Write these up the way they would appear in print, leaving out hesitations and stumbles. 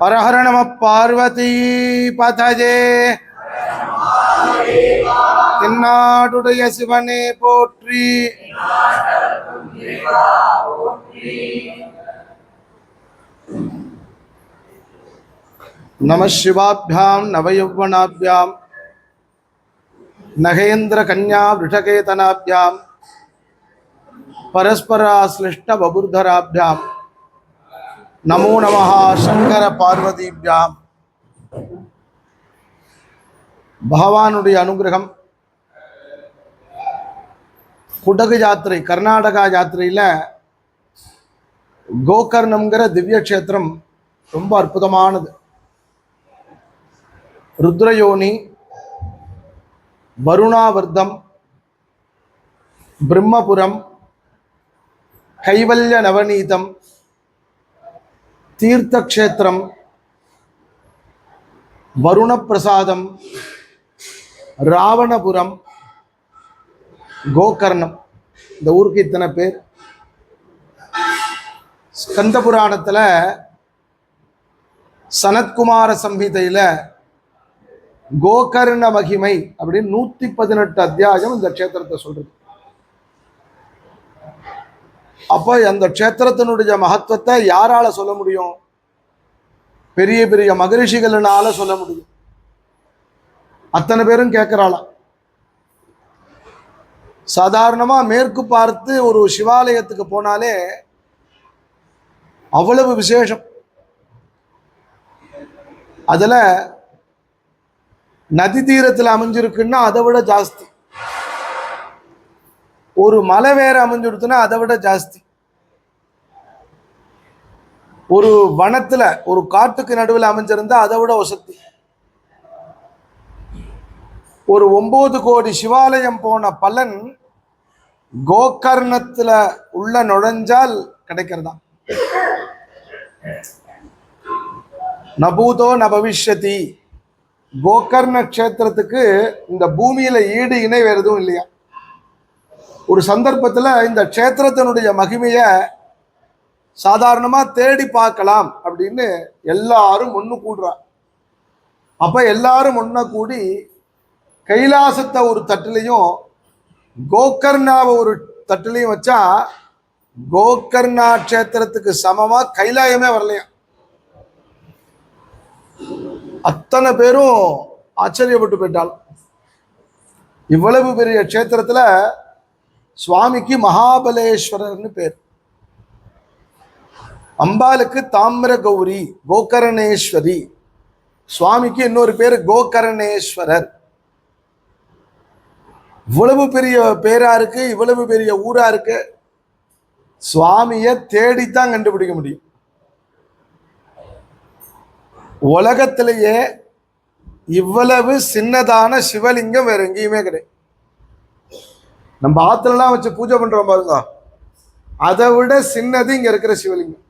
ஹர ஹர நம பார்வதி பதஜே. தென்னாடுடைய சிவனே போற்றி. நம சிவாபியாம் நவயௌவனாபியாம் நகேந்திர கன்யா விருஷகேதனாபியாம் பரஸ்பராஸ்லிஷ்ட பபுர்தராபியாம் நமோ நமஹ சங்கர பார்வதிபியாம். பகவானுடைய அனுகிரகம். குடகு யாத்திரை, கர்நாடகா யாத்திரையில் கோகர்ணம்ங்கிற திவ்ய கஷேத்திரம் ரொம்ப அற்புதமானது. ருத்ரயோனி, வருணாவர்தம், பிரம்மபுரம், கைவல்ய நவநீதம், தீர்த்தக்ஷேத்திரம், வருணப்பிரசாதம், ராவணபுரம், கோகர்ணம். இந்த ஊருக்கு இத்தனை பேர். ஸ்கந்த புராணத்தில் சனத்குமார சம்ஹிதையில் கோகர்ண மகிமை அப்படின்னு 118 அத்தியாயம் இந்த க்ஷேத்திரத்தை சொல்றது. அப்போ அந்த க்ஷேத்திரத்தினுடைய மகத்துவத்தை யாரால சொல்ல முடியும்? பெரிய பெரிய மகரிஷிகளால சொல்ல முடியும். அத்தனை பேரும் கேட்கிறாளாம். சாதாரணமா மேற்கு பார்த்து ஒரு சிவாலயத்துக்கு போனாலே அவ்வளவு விசேஷம். அதுல நதி தீரத்தில் அமைஞ்சிருக்குன்னா அதை விட ஜாஸ்தி. ஒரு மலை வேற அமைஞ்சிருக்குன்னா அதை விட ஜாஸ்தி. ஒரு வனத்துல, ஒரு காட்டுக்கு நடுவில் அமைஞ்சிருந்தா அதை விட வசதி. ஒரு 9 கோடி சிவாலயம் போன பலன் கோகர்ணத்துல உள்ள நுழைஞ்சால் கிடைக்கிறதா. நபூதோ ந பவிஷ்யதி. கோகர்ண க்ஷேத்திரத்துக்கு இந்த பூமியில ஈடு இணை வேறு எதுவும் இல்லையா. ஒரு சந்தர்ப்பத்தில் இந்த க்ஷேத்திரத்தினுடைய மகிமையை சாதாரணமா தேடி பார்க்கலாம் அப்படின்னு எல்லாரும் ஒன்று கூடுறாங்க. அப்ப எல்லாரும் ஒன்ன கூடி கைலாசத்தை ஒரு தட்டிலையும் கோகர்ணாவை ஒரு தட்டிலையும் வச்சா கோகர்ணா க்ஷேத்திரத்துக்கு சமமா கைலாயமே வரலையா. அத்தனை பேரும் ஆச்சரியப்பட்டு போயிட்டால். இவ்வளவு பெரிய க்ஷேத்திரத்துல சுவாமிக்கு மகாபலேஸ்வரர்னு பேர். அம்பாளுக்கு தாமிர கௌரி, கோகர்ணேஸ்வரி. சுவாமிக்கு இன்னொரு பேர் கோகர்ணேஸ்வரர். இவ்வளவு பெரிய பேரா இருக்கு, இவ்வளவு பெரிய ஊரா இருக்கு. சுவாமியை தேடித்தான் கண்டுபிடிக்க முடியும். உலகத்திலேயே இவ்வளவு சின்னதான சிவலிங்கம் வேற எங்கேயுமே கிடையாது. நம்ம ஆத்துலலாம் வச்சு பூஜை பண்றோம் பாருங்க, அதை விட சின்னது இங்க இருக்கிற சிவலிங்கம்.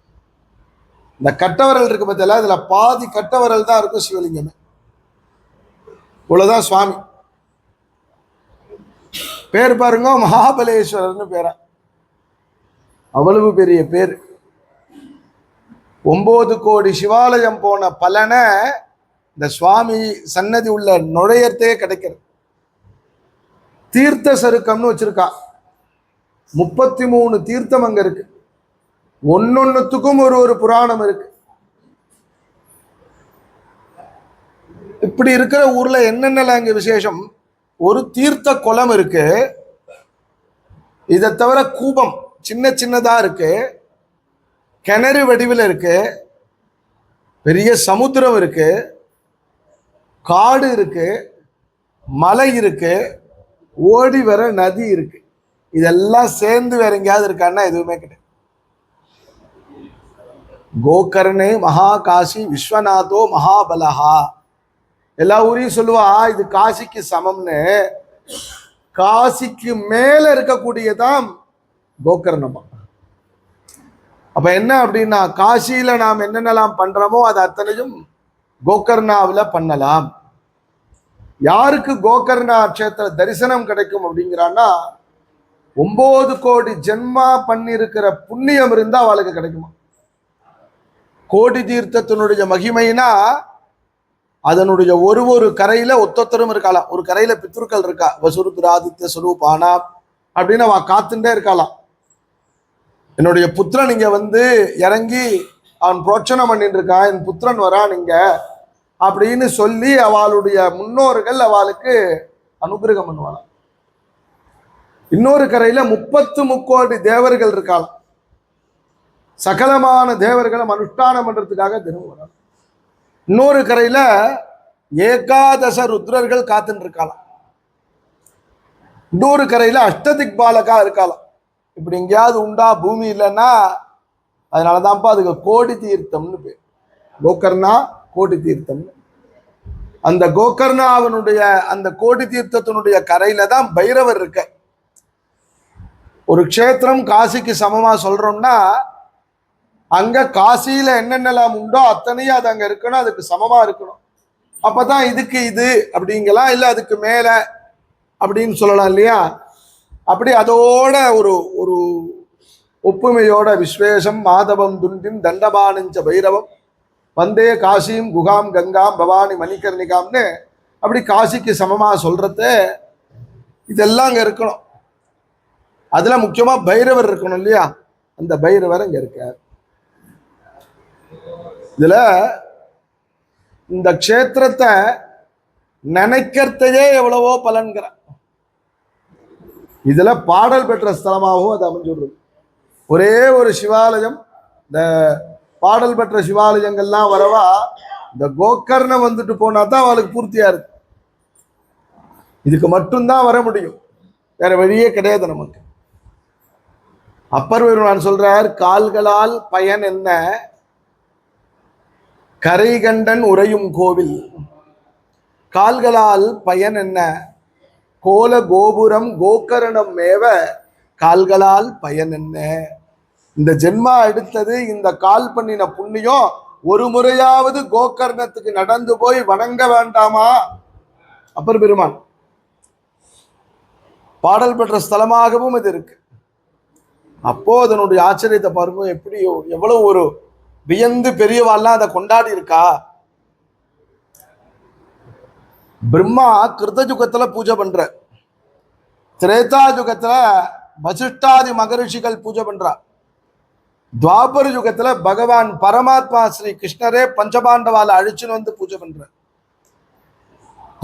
இந்த கட்டவரல் இருக்கு பார்த்தீங்களா, இதுல பாதி கட்டவரல் தான் இருக்கும் சிவலிங்கமே. இவ்வளவுதான் சுவாமி. பேர் பாருங்க, மகாபலேஸ்வரர்னு பேரா. அவ்வளவு பெரிய பேர். 9 கோடி சிவாலயம் போன பலனை இந்த சுவாமி சன்னதி உள்ள நுழையத்தே கிடைக்கிறது. தீர்த்த சருக்கம்னு வச்சிருக்கா. 33 தீர்த்தம் அங்க இருக்கு. ஒன்னொன்னுத்துக்கும் ஒரு புராணம் இருக்கு. இப்படி இருக்கிற ஊர்ல என்னென்னலாம் இங்க விசேஷம்? ஒரு தீர்த்த குளம் இருக்கு. இதை தவிர கூபம் சின்ன சின்னதா இருக்கு. கிணறு வடிவில் இருக்கு. பெரிய சமுத்திரம் இருக்கு. காடு இருக்கு. மலை இருக்கு. ஓடி வர நதி இருக்கு. இதெல்லாம் சேர்ந்து வேற எங்கேயாவது இருக்கான்னா எதுவுமே கிடையாது. கோகர்ணே மகாகாசி விஸ்வநாதோ மகாபலஹா. எல்லா ஊரையும் சொல்லுவா இது காசிக்கு சமம்னு. காசிக்கு மேல இருக்கக்கூடியதான் கோகர்ணமா. அப்ப என்ன அப்படின்னா, காசியில நாம் என்னென்னலாம் பண்றோமோ அது அத்தனையும் கோகர்ணாவில் பண்ணலாம். யாருக்கு கோகர்ணா க்ஷேத்திர தரிசனம் கிடைக்கும் அப்படிங்கிறான்னா, 9 கோடி ஜென்மா பண்ணியிருக்கிற புண்ணியம் இருந்தா அவளுக்கு கிடைக்குமா. கோடி தீர்த்தத்தினுடைய மகிமைனா அதனுடைய ஒரு கரையில ஒத்தொத்தரும் இருக்கலாம். ஒரு கரையில பித்ருக்கள் இருக்கா, வசுருத்ராதித்ய சுரூபானா அப்படின்னு அவ காத்துட்டே இருக்கலாம். என்னுடைய புத்திரன் இங்க வந்து இறங்கி அவன் புரோட்சணம் பண்ணிட்டு இருக்கான், என் புத்திரன் வரான் இங்க அப்படின்னு சொல்லி அவளுடைய முன்னோர்கள் அவளுக்கு அனுகிரகம் பண்ணுவாளாம். இன்னொரு கரையில 33 தேவர்கள் இருக்கலாம். சகலமான தேவர்களை அனுஷ்டானம் பண்றதுக்காக தினம் வராங்க. இன்னொரு கரையில ஏகாதச ருத்ரர்கள் காத்துட்டு இருக்கலாம். இன்னொரு கரையில அஷ்டதிக்பாலகா இருக்கலாம். இப்படி எங்கேயாவது உண்டா பூமி இல்லைன்னா அதனாலதான்ப்பா அதுக்கு கோடி தீர்த்தம்னு பேர். கோகர்ணா கோடி தீர்த்தம். அந்த கோகர்ணாவனுடைய அந்த கோடி தீர்த்தத்தினுடைய கரையில தான் பைரவர் இருக்க. ஒரு க்ஷேத்திரம் காசிக்கு சமமா சொல்றோம்னா அங்க காசியில என்னென்னலாம் உண்டோ அத்தனையும் அது அங்க இருக்கணும், அதுக்கு சமமா இருக்கணும். அப்பதான் இதுக்கு இது அப்படிங்கலாம், இல்ல அதுக்கு மேல அப்படின்னு சொல்லலாம் இல்லையா? அப்படி அதோட ஒரு ஒரு ஒப்புமையோட விஸ்வேஷம் மாதவம் துண்டின் தண்டபானஞ்ச பைரவம் வந்தே காசியும் குகாம் கங்காம் பவானி மணிகர்ணிகாம்னு அப்படி காசிக்கு சமமா சொல்றத இதெல்லாம் அங்க இருக்கணும். அதுல முக்கியமா பைரவர் இருக்கணும் இல்லையா? அந்த பைரவர் அங்க இருக்கார். இதுல இந்த க்ஷேத்திரத்தை நினைக்கிறதையே எவ்வளவோ பலன்கிற. இதுல பாடல் பெற்ற ஸ்தலமாகவும் அது அமைஞ்சுடுறது. ஒரே ஒரு சிவாலயம், இந்த பாடல் பெற்ற சிவாலயங்கள்லாம் வரவா இந்த கோகர்ணம் வந்துட்டு போனா தான் அவளுக்கு பூர்த்தியா இருக்கு. இதுக்கு மட்டும்தான் வர முடியும், வேற வழியே கிடையாது நமக்கு. அப்பர் பெருமான் சொல்றார், கால்களால் பயன் என்ன கரைகண்டன் உறையும் கோவில். கால்களால் பயன் என்ன கோல கோபுரம் கோகர்ணம் மேவ கால்களால் பயன் என்ன. இந்த ஜென்மா எடுத்தது இந்த கால் பண்ணின புண்ணியம் ஒரு முறையாவது கோகர்ணத்துக்கு நடந்து போய் வணங்க வேண்டாமா? அப்பர் பெருமான் பாடல் பெற்ற ஸ்தலமாகவும் இது இருக்கு. அப்போ அதனுடைய ஆச்சரியத்தை பாருங்க, எப்படி எவ்வளவு ஒரு வியந்து பெரியவாள்லாம் அதை கொண்டாடி இருக்கா. பிரம்மா கிருத்தயுகத்துல பூஜை பண்ற, திரேதா யுகத்துல வசிஷ்டாதி மகரிஷிகள் பூஜை பண்றா, துவாபர யுகத்துல பகவான் பரமாத்மா ஸ்ரீ கிருஷ்ணரே பஞ்சபாண்டவால அழிச்சுன்னு வந்து பூஜை பண்ற,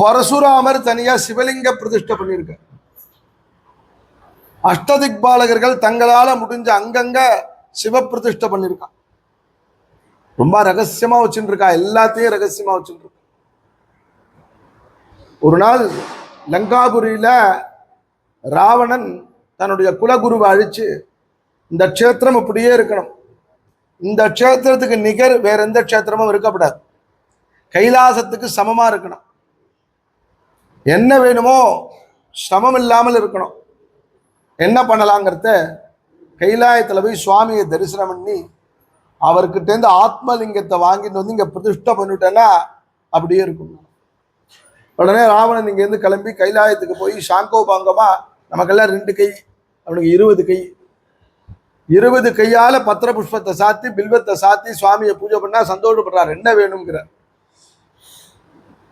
பரசுராமர் தனியா சிவலிங்க பிரதிஷ்டை பண்ணிருக்க, அஷ்டதிக்பாலகர்கள் தங்களால முடிஞ்ச அங்கங்க சிவ பிரதிஷ்டை பண்ணிருக்கான். ரொம்ப ரகசியமா வச்சுட்டு இருக்கா, எல்லாத்தையும் ரகசியமா வச்சுட்டு இருக்கா. ஒரு நாள் லங்காபுரியில ராவணன் தன்னுடைய குலகுருவை அழிச்சு, இந்த க்ஷேத்திரம் இப்படியே இருக்கணும், இந்த க்ஷேத்திரத்துக்கு நிகர் வேற எந்த க்ஷேத்திரமும் இருக்கப்படாது, கைலாசத்துக்கு சமமா இருக்கணும், என்ன வேணுமோ சிரமம் இல்லாமல் இருக்கணும். என்ன பண்ணலாங்கிறத கைலாயத்துல போய் சுவாமியை தரிசனம் பண்ணி அவர்கிட்ட ஆத்மலிங்கத்தை வாங்கிட்டு வந்து இங்க பிரதிஷ்டை பண்ணிட்டேன்னா அப்படியே இருக்கும். உடனே ராவணன் இங்கேருந்து கிளம்பி கைலாயத்துக்கு போய் சாங்கோபாங்கமா, நமக்கெல்லாம் 2 கை, அவனுக்கு 20 கை, 20 கையால பத்திர புஷ்பத்தை சாத்தி பில்வத்தை சாத்தி சுவாமியை பூஜை பண்ணா சந்தோஷப்படுறார். என்ன வேணுங்கிறார்,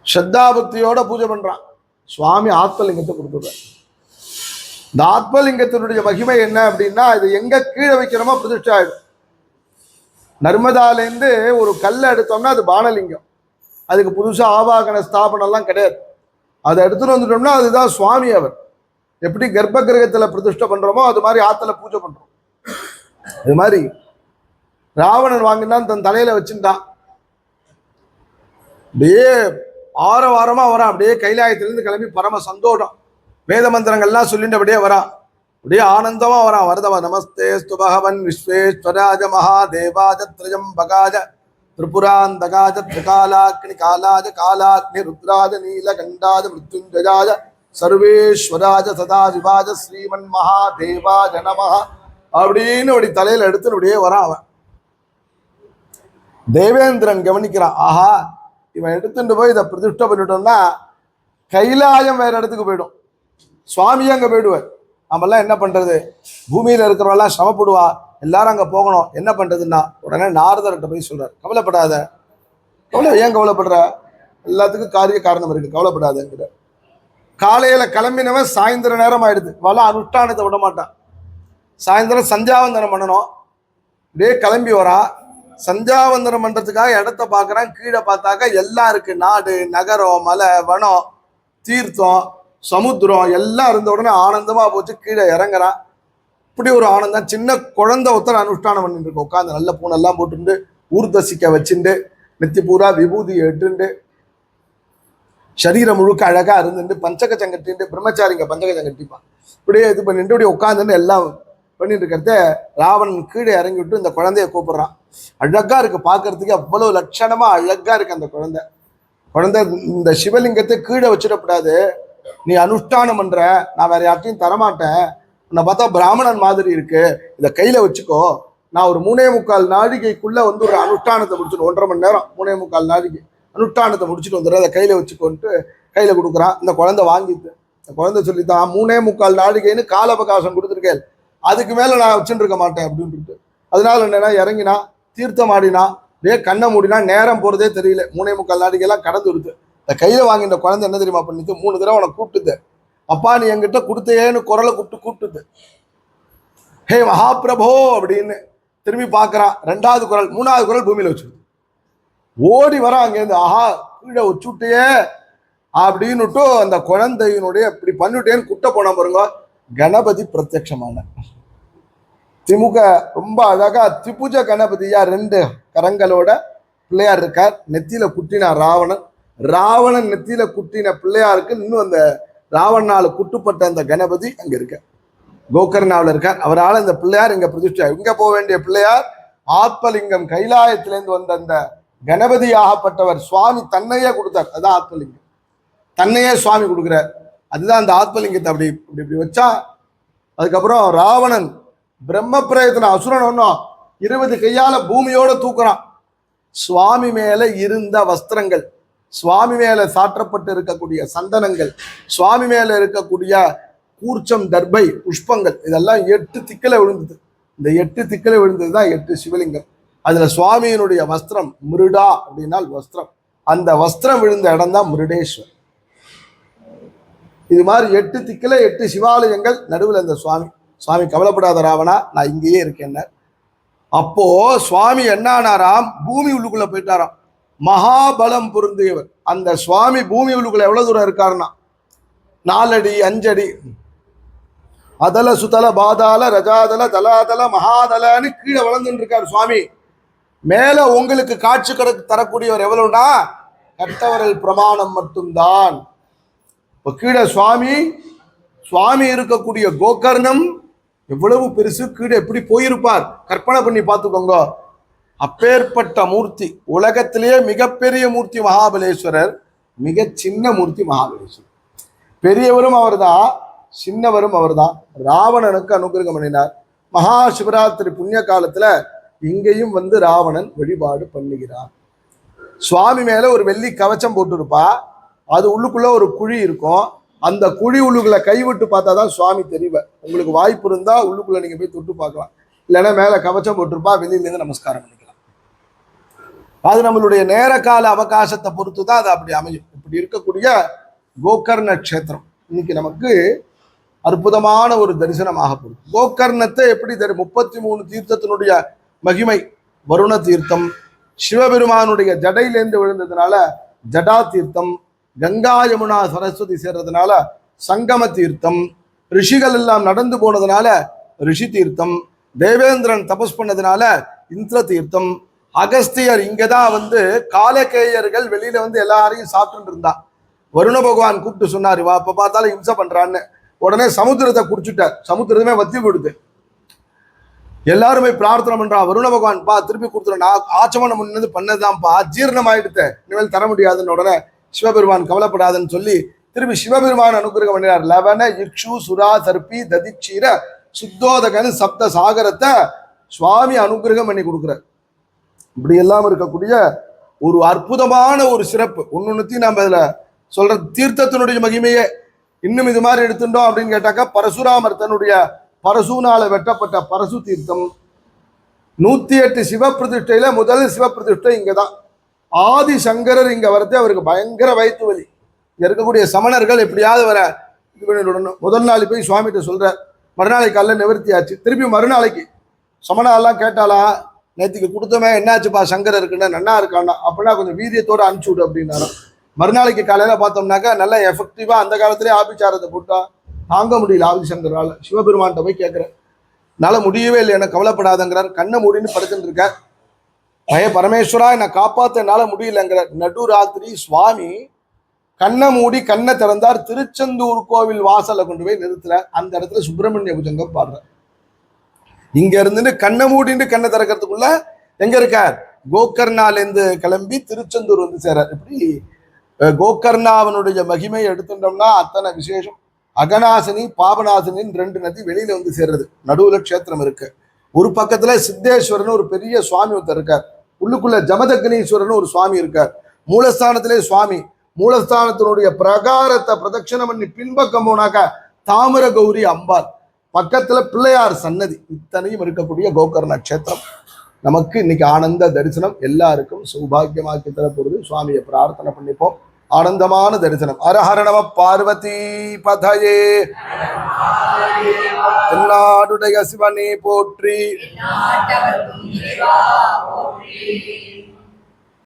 ஸ்ரத்தாபக்தியோட பூஜை பண்றான். சுவாமி ஆத்மலிங்கத்தை கொடுத்துடுறார். இந்த ஆத்மலிங்கத்தினுடைய மகிமை என்ன அப்படின்னா, இது எங்க கீழே வைக்கிறோமோ பிரதிஷ்டை ஆயிடும். நர்மதாலேருந்து ஒரு கல்லை எடுத்தோம்னா அது பானலிங்கம், அதுக்கு புதுசா ஆவாகன ஸ்தாபனம் எல்லாம் கிடையாது. அதை எடுத்துட்டு வந்துட்டோம்னா அதுதான் சுவாமி. அவர் எப்படி கர்ப்ப கிரகத்துல பிரதிஷ்டை பண்றோமோ அது மாதிரி ஆத்துல பூஜை பண்றோம். அது மாதிரி ராவணன் வாங்கினான், தன் தலையில வச்சுட்டான். அப்படியே வாரமா வரான், அப்படியே கைலாயத்திலிருந்து கிளம்பி பரம சந்தோஷம், வேத மந்திரங்கள்லாம் சொல்லிட்டு அப்படியே வரான், அப்படியே ஆனந்தமா வரான். வரதவ நமஸ்தே ஸ்து பகவன் விஸ்வேஸ்வராஜ மகாதேவாஜ திரஜம்பகாஜ திரிபுராந்தகாஜ திரிகாலாக்னி காலாஜ காலாக்னி ருத்ராஜ நீலகண்டாஜ மிருத்யுஞ்சயாஜ சர்வேஸ்வராஜ சதாசிவாஜ ஸ்ரீமன் மகாதேவாஜ நமஹ அப்படின்னு அப்படி தலையில எடுத்து அப்படியே வரான் அவன். தேவேந்திரன் கவனிக்கிறான், ஆஹா இவன் எடுத்துட்டு போய் இதை பிரதிஷ்டை பண்ணிட்டோம்னா கைலாயம் வேற இடத்துக்கு போயிடும், சுவாமி அங்க போயிடுவார். நம்மெல்லாம் என்ன பண்றது, பூமியில இருக்கிறவெல்லாம் சமப்படுவா, எல்லாரும் அங்க போகணும், என்ன பண்றதுன்னா உடனே நாரதர்கிட்ட போய் சொல்றாரு, கவலைப்படாத, ஏன் கவலைப்படுற, எல்லாத்துக்கும் காரிய காரணம் இருக்கு, கவலைப்படாதுங்கிற. காலையில கிளம்பினவன் சாயந்தர நேரம் ஆயிடுது, வள அனுஷ்டானத்தை விட மாட்டான். சாயந்தரம் சந்தியாவந்தனம் பண்ணணும், அப்படியே கிளம்பி வரான். சந்தியாவந்தனம் பண்றதுக்காக இடத்த பாக்குறான். கீழே பார்த்தாக்கா எல்லாம் இருக்கு, நாடு நகரம் மலை வனம் தீர்த்தம் சமுத்திரம் எல்லாம் இருந்த உடனே ஆனந்தமா போச்சு. கீழே இறங்குறான். இப்படி ஒரு ஆனந்தம். சின்ன குழந்தை ஒருத்தர் அனுஷ்டானம் பண்ணிட்டு இருக்கு, உட்காந்து நல்ல பூனெல்லாம் போட்டுண்டு ஊர்தசிக்க வச்சுண்டு நெத்தி பூரா விபூதி எட்டுண்டு சரீரம் முழுக்க அழகா இருந்துட்டு பஞ்சகச்சம் கட்டிட்டு, பிரம்மச்சாரிங்க பஞ்சகச்சம் கட்டிப்பான், இப்படியே இது பண்ணிட்டு இப்படி உட்காந்துட்டு எல்லாம் பண்ணிட்டு இருக்கிறத ராவணன் கீழே இறங்கி விட்டு இந்த குழந்தைய கூப்பிடுறான். அழகா இருக்கு பார்க்கறதுக்கு, அவ்வளவு லட்சணமா அழகா இருக்கு அந்த குழந்தை. இந்த சிவலிங்கத்தை கீழே வச்சிடக்கூடாது, நீ அனுஷ்டானம் பண்ற, நான் வேற யார்ட்டையும் தரமாட்டேன், உன்னை பார்த்தா பிராமணன் மாதிரி இருக்கு, இதை கையில வச்சுக்கோ, நான் ஒரு 3.25 நாழிகைக்குள்ள வந்து ஒரு அனுஷ்டானத்தை முடிச்சுட்டு 1.5 மணி நேரம் 3.25 நாழிகை அனுஷ்டானத்தை முடிச்சுட்டு வந்துடுறேன், அதை கையில வச்சுக்கோன்ட்டு கையில கொடுக்குறான். இந்த குழந்தை வாங்கிட்டு இந்த குழந்தை சொல்லித்தான் 3.25 நாழிகைன்னு கால அவகாசம் கொடுத்துருக்கேன், அதுக்கு மேல நான் வச்சுட்டு இருக்க மாட்டேன் அப்படின்ட்டு. அதனால என்னன்னா இறங்கினா தீர்த்தம் ஆடினா கண்ணை மூடினா நேரம் போறதே தெரியல. 3.25 நாழிகைலாம் கடந்து விடுது. இந்த கையில வாங்கின குழந்தை என்ன தெரியுமா பண்ணிட்டு 3 தடவை அவனை கூப்பிட்டுது, அப்பா நீ என்கிட்ட கொடுத்தையேன்னு குரலை கூப்பிட்டுது, ஹே மகாபிரபோ அப்படின்னு திரும்பி பார்க்கறான். 2வது குரல் 3வது குரல் பூமியில வச்சுருது. ஓடி வர அங்கேருந்து, ஆஹா கீழே வச்சுட்டே அப்படின்னுட்டு அந்த குழந்தையினுடைய இப்படி பண்ணிட்டேன்னு குட்ட போன பாருங்க. கணபதி பிரத்யட்சமான திமுக ரொம்ப அழகா திரிபுஜ கணபதியா 2 கரங்களோட பிள்ளையார் இருக்கார். நெத்தியில குட்டினா ராவணன் நெத்தியில குட்டின பிள்ளையாருக்கு இன்னும் அந்த ராவணால குட்டுப்பட்ட அந்த கணபதி அங்க இருக்க கோகர்ணாவில் இருக்கார். அவரால் இந்த பிள்ளையார் இங்க பிரதிஷ்டை. இங்க போக வேண்டிய பிள்ளையார் ஆத்மலிங்கம், கைலாயத்திலேருந்து வந்த அந்த கணபதி ஆகப்பட்டவர் சுவாமி தன்னையே கொடுத்தார். அதுதான் ஆத்மலிங்கம், தன்னையே சுவாமி கொடுக்குறார். அதுதான் அந்த ஆத்மலிங்கத்தை அப்படி இப்படி இப்படி வச்சா. அதுக்கப்புறம் ராவணன் பிரம்ம பிரயத்தன அசுரன் ஒன்னும் 20 கையால பூமியோட தூக்குறான். சுவாமி மேல இருந்த வஸ்திரங்கள், சுவாமி மேல சாற்றப்பட்டு இருக்கக்கூடிய சந்தனங்கள், சுவாமி மேல இருக்கக்கூடிய கூர்ச்சம் தர்பை புஷ்பங்கள் இதெல்லாம் 8 திக்கில விழுந்தது. இந்த 8 திக்கில விழுந்ததுதான் 8 சிவலிங்கம். அதுல சுவாமியினுடைய வஸ்திரம் மிருடா அப்படின்னால் வஸ்திரம், அந்த வஸ்திரம் விழுந்த இடம் தான் மிருடேஸ்வர். இது மாதிரி 8 திக்கில 8 சிவாலயங்கள், நடுவில் அந்த சுவாமி கவலைப்படாத ராவணா, நான் இங்கேயே இருக்கேன். அப்போ சுவாமி என்னானாராம், பூமி உள்ளுக்குள்ள போயிட்டாராம். மகாபலம் பொருந்தியவர் அந்த சுவாமி பூமி உள்ளுக்குள்ள எவ்வளவு தூரம் இருக்காருன்னா 4 அடி 5 அடி. அதல சுதல பாதால ரஜாதல தலாதல மகாதலன்னு கீழே வளர்ந்துட்டு இருக்காரு சுவாமி. மேல உங்களுக்கு காட்சி தரக்கூடியவர் எவ்வளவுனா கட்டவரல் பிரமாணம் மட்டும்தான். இப்போ கீழே சுவாமி இருக்கக்கூடிய கோகர்ணம் எவ்வளவு பெருசு, கீழே எப்படி போயிருப்பார் கற்பனை பண்ணி பார்த்துக்கோங்க. அப்பேற்பட்ட மூர்த்தி, உலகத்திலேயே மிகப்பெரிய மூர்த்தி மகாபலேஸ்வரர், மிக சின்ன மூர்த்தி மகாபலேஸ்வரர். பெரியவரும் அவர்தான், சின்னவரும் அவர்தான். ராவணனுக்கு அனுகிரகம் பண்ணினார். மகா சிவராத்திரி புண்ணிய காலத்துல இங்கேயும் வந்து ராவணன் வழிபாடு பண்ணுகிறார். சுவாமி மேல ஒரு வெள்ளி கவச்சம் போட்டுருப்பா, அது உள்ளுக்குள்ள ஒரு குழி இருக்கும். அந்த குழி உள்ளுக்குள்ள கைவிட்டு பார்த்தா தான் சுவாமி தெரிவார். உங்களுக்கு வாய்ப்பு இருந்தா உள்ளுக்குள்ள நீங்க போய் தொட்டு பார்க்கலாம், இல்லைன்னா மேல கவச்சம் போட்டிருப்பா, வெளியிலேருந்து நமஸ்காரம் பண்ணிக்கலாம். அது நம்மளுடைய நேர கால அவகாசத்தை பொறுத்து தான் அது அப்படி அமையும். இப்படி இருக்கக்கூடிய கோகர்ண கஷேத்திரம் இன்னைக்கு நமக்கு அற்புதமான ஒரு தரிசனமாக போகுது. கோகர்ணத்தை எப்படி 33 தீர்த்தத்தினுடைய மகிமை, வருண தீர்த்தம், சிவபெருமானுடைய ஜடையிலேருந்து விழுந்ததுனால ஜடா தீர்த்தம், கங்கா யமுனா சரஸ்வதி சேர்றதுனால சங்கம தீர்த்தம், ரிஷிகள் எல்லாம் நடந்து போனதுனால ரிஷி தீர்த்தம், தேவேந்திரன் தபஸ் பண்ணதுனால இந்திர தீர்த்தம், அகஸ்தியர் இங்கதான் வந்து காலகேயர்கள் வெளியில வந்து எல்லாரையும் சாப்பிட்டு இருந்தா. வருண பகவான் கூப்பிட்டு சொன்னாரு, வா இப்ப பார்த்தாலும் இம்சை பண்றான்னு. உடனே சமுத்திரத்தை குடிச்சுட்டார். சமுத்திரமே வத்தி விடுது. எல்லாருமே பிரார்த்தனை பண்றான், வருண பகவான் பா திருப்பி கொடுத்துரு, நான் ஆச்சமனம் முன்னது பண்ணதுதான்ப்பா, ஜீரணம் ஆயிடுத்த, இனிமேல் தர முடியாதுன்னு. உடனே சிவபெருமான் கவலைப்படாதுன்னு சொல்லி திருப்பி சிவபெருமான் அனுகிரகம் பண்ணினார். லவன இக்ஷு சுரா சர்பி ததிக்ஷீர சுத்தோதகன் சப்த சாகரத்தை சுவாமி அனுகிரகம் பண்ணி கொடுக்குறார். இப்படி எல்லாம் இருக்கக்கூடிய ஒரு அற்புதமான ஒரு சிறப்பு. ஒன்னொன்னுத்தையும் நம்ம இதுல சொல்ற தீர்த்தத்தினுடைய மகிமையே. இன்னும் இது மாதிரி எடுத்துட்டோம் அப்படின்னு கேட்டாக்கா, பரசுராமர் தன்னுடைய பரசுனால வெட்டப்பட்ட பரசு தீர்த்தம், 108 சிவப்பிரதிஷ்டையில முதல் சிவப்பிரதிஷ்டை இங்கதான். ஆதி சங்கரர் இங்க வரது அவருக்கு பயங்கர வயிற்று வலி. இங்க இருக்கக்கூடிய சமணர்கள் எப்படியாவது வர இது பண்ணி விடணும். முதல் நாள் போய் சுவாமிகிட்ட சொல்ற, மறுநாளைக்கு காலைல நிவர்த்தி ஆச்சு. திருப்பி மறுநாளைக்கு சமணா எல்லாம் கேட்டாலா, நேற்றுக்கு கொடுத்தமே என்னாச்சுப்பா சங்கரர் இருக்குன்னா நன்னா இருக்கான்னா, அப்படின்னா கொஞ்சம் வீரியத்தோட அனுப்பிச்சு விடு அப்படின்னாரு. மறுநாளைக்கு காலையில பார்த்தோம்னாக்கா நல்லா எஃபெக்டிவா அந்த காலத்திலேயே ஆபிச்சாரத்தை போட்டா தாங்க முடியல ஆதிசங்கரால. சிவபெருமான்கிட்ட போய் கேட்கிறேன், என்னால முடியவே இல்லை, எனக்கு கவலைப்படாதங்கிறார். கண்ணை மூடின்னு படுத்துட்டு இருக்க, பரமேஸ்வரா என்னை காப்பாத்த என்னால முடியலங்கிறார். நடு ராத்திரி சுவாமி கண்ணை மூடி கண்ணை திறந்தார். திருச்செந்தூர் கோவில் வாசலை கொண்டு போய் நிறுத்துற. அந்த இடத்துல சுப்பிரமணிய புஜங்கம் பாடுறார். இங்க இருந்துட்டு கண்ணை மூடிட்டு கண்ணை திறக்கிறதுக்குள்ள எங்க இருக்கார்? கோகர்ணாலேருந்து கிளம்பி திருச்செந்தூர் வந்து சேரார். இப்படி கோகர்ணாவனுடைய மகிமையை எடுத்துட்டோம்னா அத்தனை விசேஷம். அகநாசினி பாபநாசினின்னு 2 நதி வெளியில வந்து சேர்றது. நடுவுல க்ஷேத்திரம் இருக்கு. ஒரு பக்கத்துல சித்தேஸ்வரன் ஒரு பெரிய சுவாமி ஒருத்தர் இருக்கார். உள்ளுக்குள்ள ஜமதக்னீஸ்வரன் ஒரு சுவாமி இருக்கார். மூலஸ்தானத்திலே சுவாமி. மூலஸ்தானத்தினுடைய பிரகாரத்தை பிரதட்சணம் பண்ணி பின்பக்கம் போனாக்கா தாமிர கௌரி அம்பாள், பக்கத்துல பிள்ளையார் சன்னதி, இத்தனையும் இருக்கக்கூடிய கோகர்ண க்ஷேத்திரம். நமக்கு இன்னைக்கு ஆனந்த தரிசனம் எல்லாருக்கும் சௌபாகியமாக்கி தரப்போகுது. சுவாமியை பிரார்த்தனை பண்ணிப்போம். ஆனந்தமான தரிசனம். ஹரஹர நம பார்வதி பதயே. தென்னாடுடைய சிவனே போற்றி.